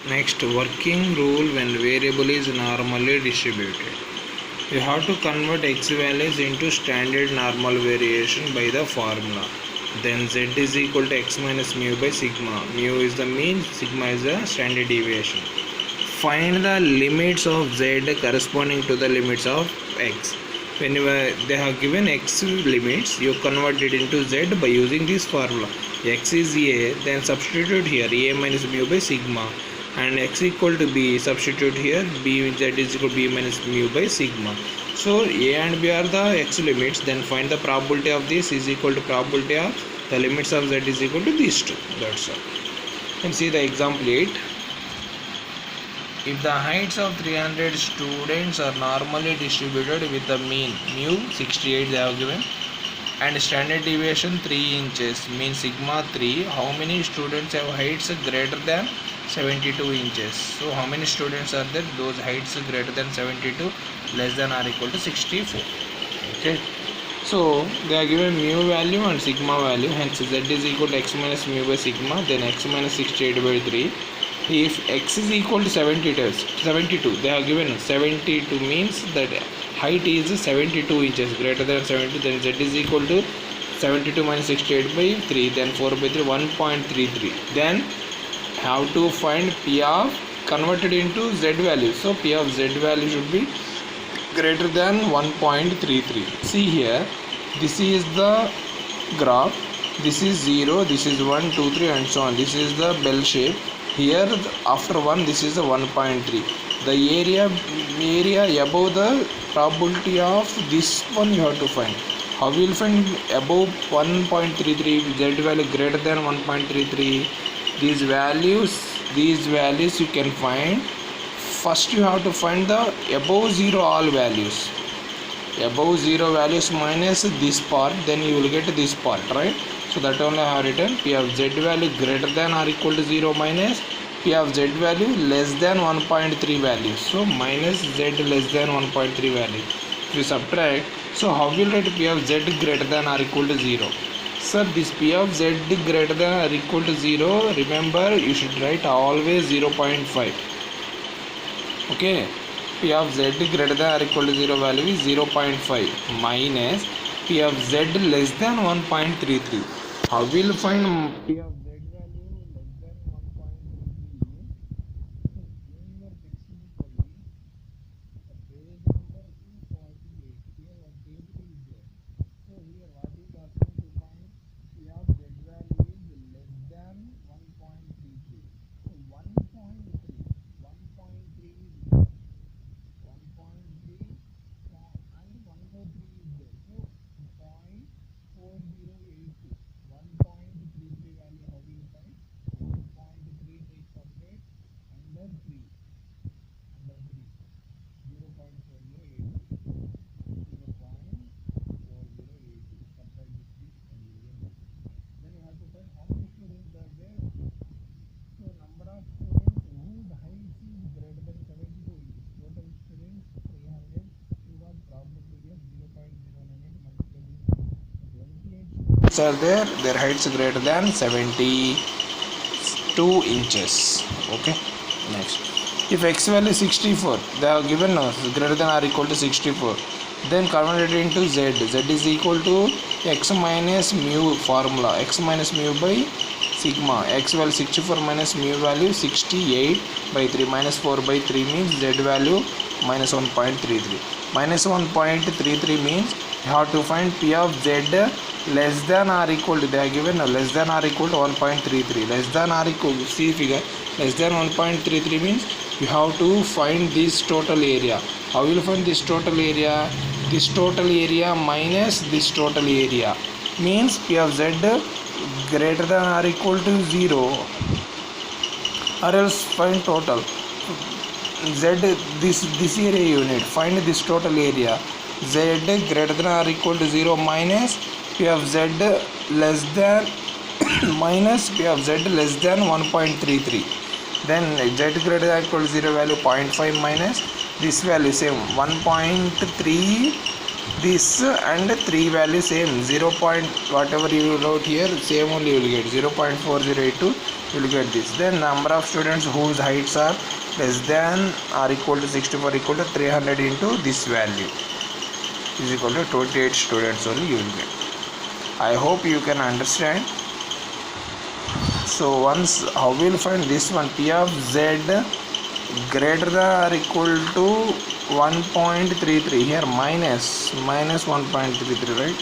Next, working rule when variable is normally distributed. You have to convert x values into standard normal variation by the formula. Then z is equal to x minus mu by sigma. Mu is the mean, sigma is the standard deviation. Find the limits of z corresponding to the limits of x. Whenever they have given x limits, you convert it into z by using this formula. X is a, then substitute here a minus mu by sigma, and x equal to b, substitute here b, z is equal to b minus mu by sigma. So a and b are the x limits, then find the probability of this is equal to probability of the limits of z is equal to these two. That's all. And see the example 8. If the heights of 300 students are normally distributed with the mean mu 68 they have given and standard deviation 3 inches, mean sigma 3, how many students have heights greater than 72 inches? So how many students are there? Those heights greater than 72 less than or equal to 64. Okay. So they are given mu value and sigma value, hence z is equal to x minus mu by sigma, then x minus 68 by 3. If x is equal to 72, they have given 72 means that height is 72 inches, greater than 72, then z is equal to 72 minus 68 by 3, then 4 by 3, 1.33. Then have to find p of converted into z value. So p of z value should be greater than 1.33. See here, this is the graph, this is 0, this is 1, 2, 3 and so on. This is the bell shape. Here after 1 this is the 1.3. The area above the probability of this one you have to find. How will you find above 1.33 z value greater than 1.33? These values you can find. First you have to find the above 0 all values. Above 0 values minus this part, then you will get this part, right? So that only I have written p of z value greater than or equal to 0 minus p of z value less than 1.3 value. So minus z less than 1.3 value. If you subtract, so how will write p of z greater than or equal to 0? Sir, this p of z greater than or equal to 0, remember you should write always 0.5. Okay, p of z greater than or equal to 0 value is 0.5 minus p of z less than 1.33. How will you find p of z value less than 1.33? When your x is equal to page number 248, here one table is there. So here what is asking to find p of z value is less than 1.33. So 1.3 is there. 1.3 and 1.3 is there. So 0.4082. 1.33 value how will you find? 1.3 take separate under 3. 0.4082. 0.4082. Subtract this and you will get. Then you have to find how many students are there. So number of students whose height is greater than 72 inches. Total students 300. You got probability of 0.098 multiplied with 28 students are there. Their heights greater than 72 inches. Okay. Next, if x value is 64, they have given greater than or equal to 64. Then convert it into z. Z is equal to x minus mu formula. X minus mu by sigma. X value 64 minus mu value 68 by 3 minus 4 by 3 means z value minus 1.33. Minus 1.33 means you have to find p of z less than or equal to, they are given less than or equal to 1.33. Less than or equal to, see figure, less than 1.33 means you have to find this total area. How will you find this total area? This total area minus this total area means p of z greater than or equal to 0, or else find total z, this area unit, find this total area. Z greater than or equal to 0 minus p of z less than minus p of z less than 1.33. Then z greater than or equal to 0 value 0.5 minus this value same 1.3, this and 3 value same 0. Whatever you wrote here same only you will get 0.4082 you will get this. Then number of students whose heights are less than or equal to 64 equal to 300 into this value is equal to 28 students only you will get. I hope you can understand. So once how we will find this one, P of Z greater than or equal to 1.33, here minus 1.33, right?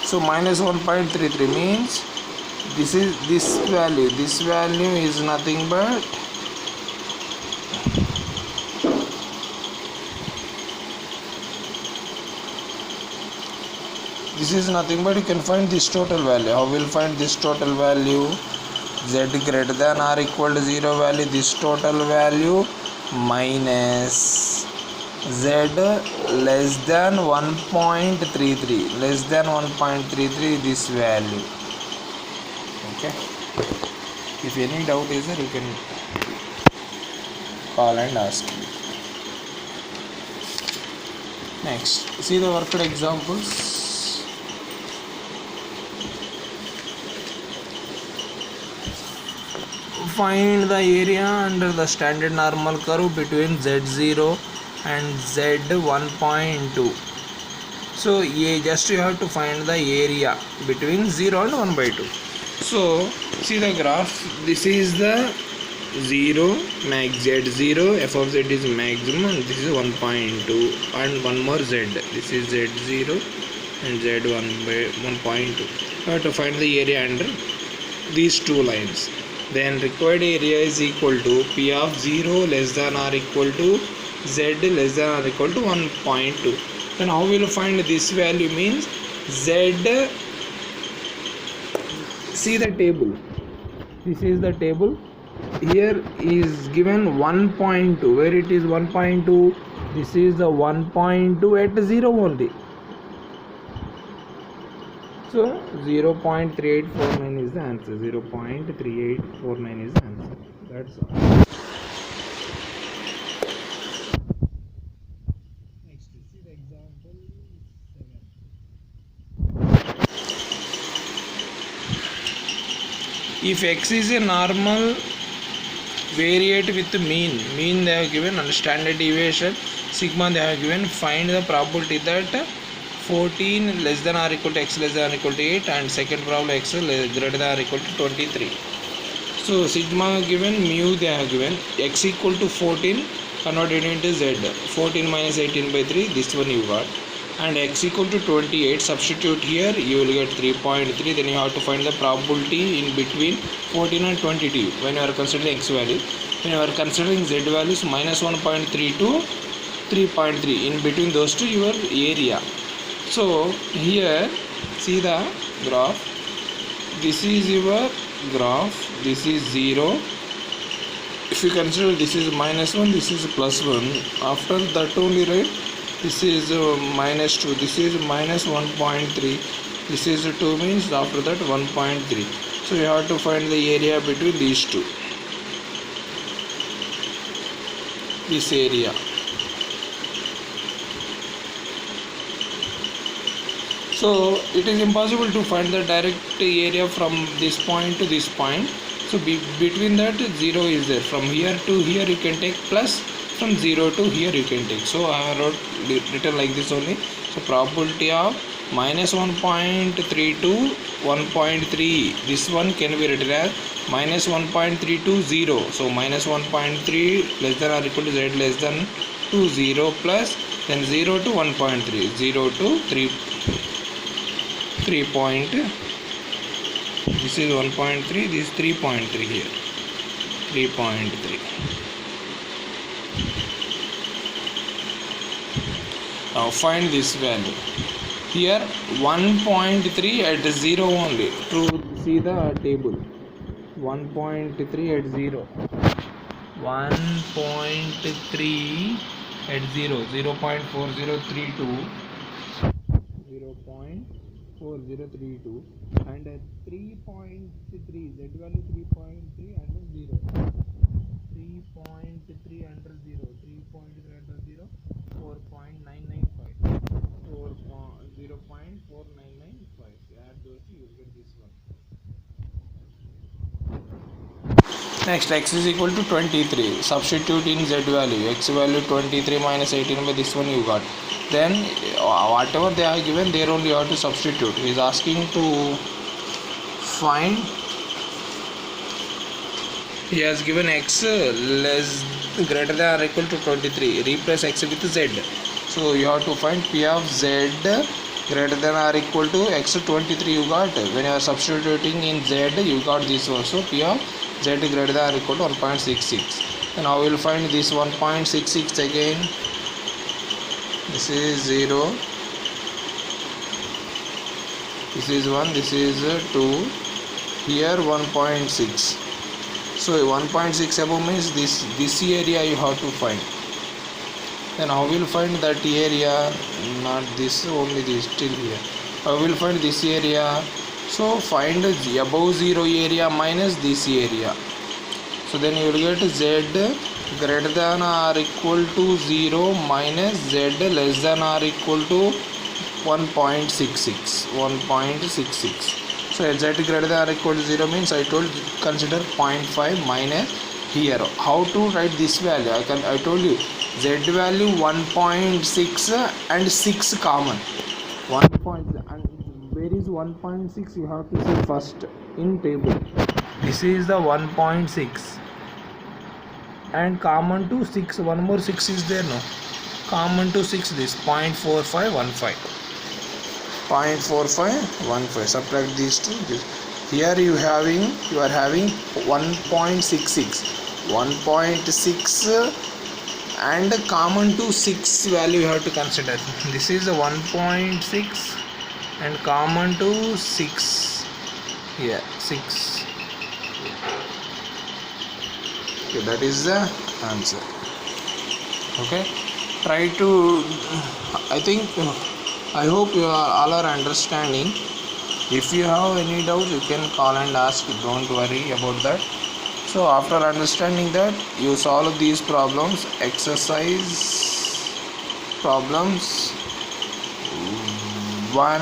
So minus 1.33 means this value is nothing but you can find this total value. How will find this total value? Z greater than or equal to 0 value, this total value, minus Z less than 1.33, this value. Okay, if any doubt is there, you can call and ask me. Next, see the worked examples. Find the area under the standard normal curve between Z0 and Z1.2. So just you have to find the area between 0 and 1/2. So see the graph. This is the 0 max Z0, f of z is maximum, this is 1.2, and one more z, this is Z0 and Z1 by 1.2. You have to find the area under these two lines. Then required area is equal to P of 0 less than or equal to Z less than or equal to 1.2. Then how will you find this value? Means Z, see the table, this is the table, here is given 1.2, where it is 1.2, this is the 1.2 at 0 only. So 0.3849 is the answer. 0.3849 is the answer. That's all. Next, see the example 7. If x is a normal variate with mean they have given, and standard deviation sigma they have given, find the probability that 14 less than or equal to x less than or equal to 8, and second problem x greater than or equal to 23. So sigma given, mu they have given, x equal to 14 converted into z, 14 minus 18 by 3, this one you got, and x equal to 28, substitute here, you will get 3.3. Then you have to find the probability in between 14 and 22 when you are considering x value. When you are considering z values, minus 1.3 to 3.3, in between those two your area. So here see the graph, this is your graph, this is 0, if you consider this is minus 1, this is plus 1, after that only, right, this is minus 2, this is minus 1.3, this is 2, means after that 1.3. So you have to find the area between these two, this area. So it is impossible to find the direct area from this point to this point. So between that 0 is there. From here to here you can take plus, from 0 to here you can take. So I have written like this only. So probability of minus 1.3 to 1.3. This one can be written as minus 1.3 to 0. So minus 1.3 less than or equal to z less than to 0 plus then 0 to 1.3. 0 to 3 point, this is 1.3, this is 3.3 here, 3.3. Now find this value. Here 1.3 at 0 only, to see the table, 1.3 at 0, 1.3 at 0, 0.4032, 0.4032, and 3.3, z value 3.3 under 0, 3.3 under 0, 3.3 under 0, 4.995. 0.4995. Add those, you will get this one. Next, x is equal to 23. Substitute in z value. X value 23 minus 18 by this one you got. Then whatever they are given, there only you have to substitute. He is asking to find. He has given x less greater than or equal to 23. Replace x with z. So you have to find p of z greater than or equal to x 23 you got. When you are substituting in z, you got this also. P of z greater than or equal to 1.66. And now we will find this 1.66 again. This is 0. This is 1. This is 2. Here 1.6. So 1.6 above means this area you have to find. Then how will find that area? Not this, only this till here. How will find this area? So find the above 0 area minus this area. So then you will get z greater than or equal to 0 minus z less than or equal to 1.66. 1.66. So z greater than or equal to 0 means I told consider 0.5 minus here. How to write this value? I told you z value 1.6 and 6 common. 1. And where is 1.6? You have to see first in table. This is the 1.6 and common to 6. One more 6 is there, no? Common to 6 this 0.4515. 0.4515. Subtract these two. Here you are having 1.66. 1.6 and common to 6 value you have to consider. This is a 1.6 and common to 6. Here 6. Okay, that is the answer. Okay, try to, I hope you all are understanding. If you have any doubt, you can call and ask. Don't worry about that. So after understanding that, you solve these problems. Exercise problems 1,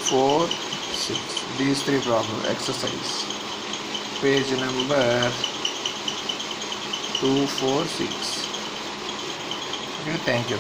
4, 6. These 3 problems. Exercise. Page number 246. Okay, thank you.